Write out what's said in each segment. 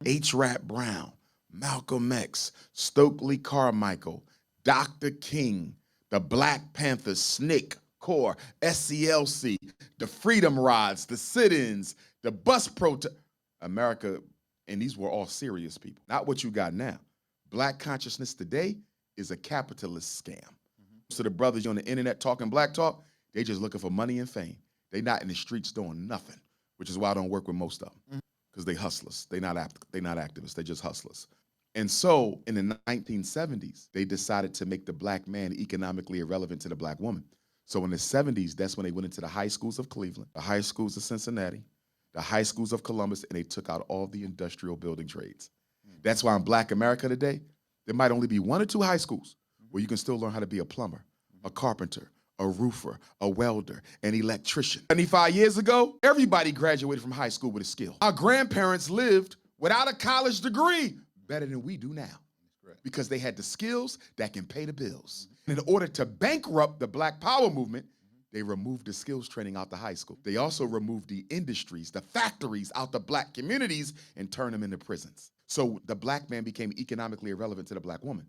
H. Rap Brown, Malcolm X, Stokely Carmichael, Dr. King, the Black Panthers, SNCC, CORE, SCLC, the Freedom Rides, the sit-ins, the bus protest. America, and these were all serious people, not what you got now. Black consciousness today is a capitalist scam. So the brothers on the internet talking black talk, they just looking for money and fame. They not in the streets doing nothing, which is why I don't work with most of them, because they hustlers. They not activists, they just hustlers. And so in the 1970s, they decided to make the black man economically irrelevant to the black woman. So in the 70s, that's when they went into the high schools of Cleveland, the high schools of Cincinnati, the high schools of Columbus, and they took out all the industrial building trades. That's why in Black America today, there might only be 1 or 2 high schools where you can still learn how to be a plumber, a carpenter, a roofer, a welder, an electrician. 75 years ago, everybody graduated from high school with a skill. Our grandparents lived without a college degree better than we do now because they had the skills that can pay the bills. In order to bankrupt the Black Power movement, they removed the skills training out the high school. They also removed the industries, the factories out the black communities and turned them into prisons. So the black man became economically irrelevant to the black woman.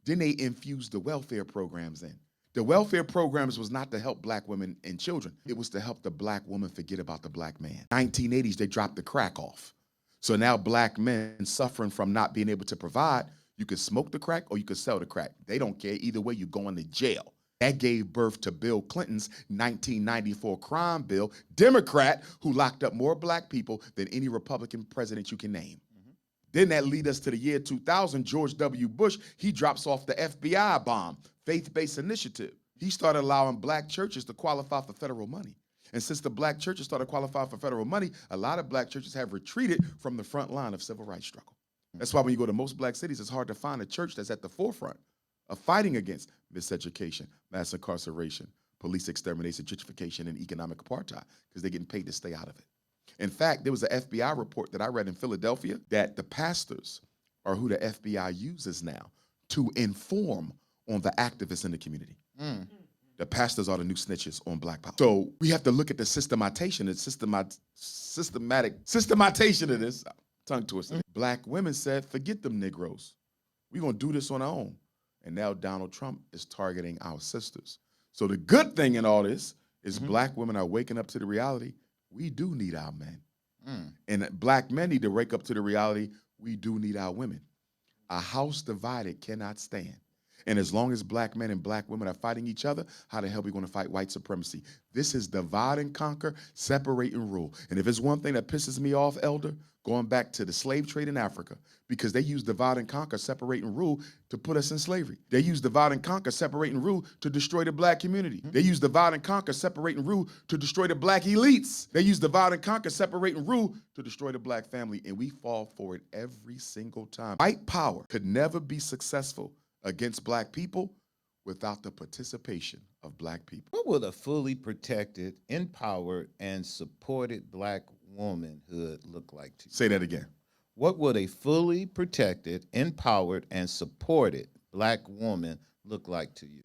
Then they infused the welfare programs in. The welfare programs was not to help black women and children. It was to help the black woman forget about the black man. 1980s, they dropped the crack off. So now black men suffering from not being able to provide, you could smoke the crack or you could sell the crack. They don't care. Either way, you're going to jail. That gave birth to Bill Clinton's 1994 crime bill, Democrat, who locked up more black people than any Republican president you can name. Then that lead us to the year 2000, George W. Bush, he drops off the FBI bomb, faith-based initiative. He started allowing black churches to qualify for federal money. And since the black churches started qualifying for federal money, a lot of black churches have retreated from the front line of civil rights struggle. That's why when you go to most black cities, it's hard to find a church that's at the forefront of fighting against miseducation, mass incarceration, police extermination, gentrification, and economic apartheid, because they're getting paid to stay out of it. In fact, there was an FBI report that I read in Philadelphia that the pastors are who the FBI uses now to inform on the activists in the community. The pastors are the new snitches on black power. So we have to look at the systematization of this, tongue twister. Black women said, forget them Negroes. We're gonna do this on our own. And now Donald Trump is targeting our sisters. So the good thing in all this is black women are waking up to the reality, we do need our men. And black men need to wake up to the reality, we do need our women. A house divided cannot stand. And as long as black men and black women are fighting each other, how the hell are we gonna fight white supremacy? This is divide and conquer, separate and rule. And if it's one thing that pisses me off, Elder, going back to the slave trade in Africa, because they use divide and conquer, separate and rule to put us in slavery. They use divide and conquer, separate and rule to destroy the black community. They use divide and conquer, separate and rule to destroy the black elites. They use divide and conquer, separate and rule to destroy the black family, and we fall for it every single time. White power could never be successful against black people without the participation of black people. What would a fully protected, empowered, and supported black womanhood look like to you? Say that again. What would a fully protected, empowered, and supported black woman look like to you?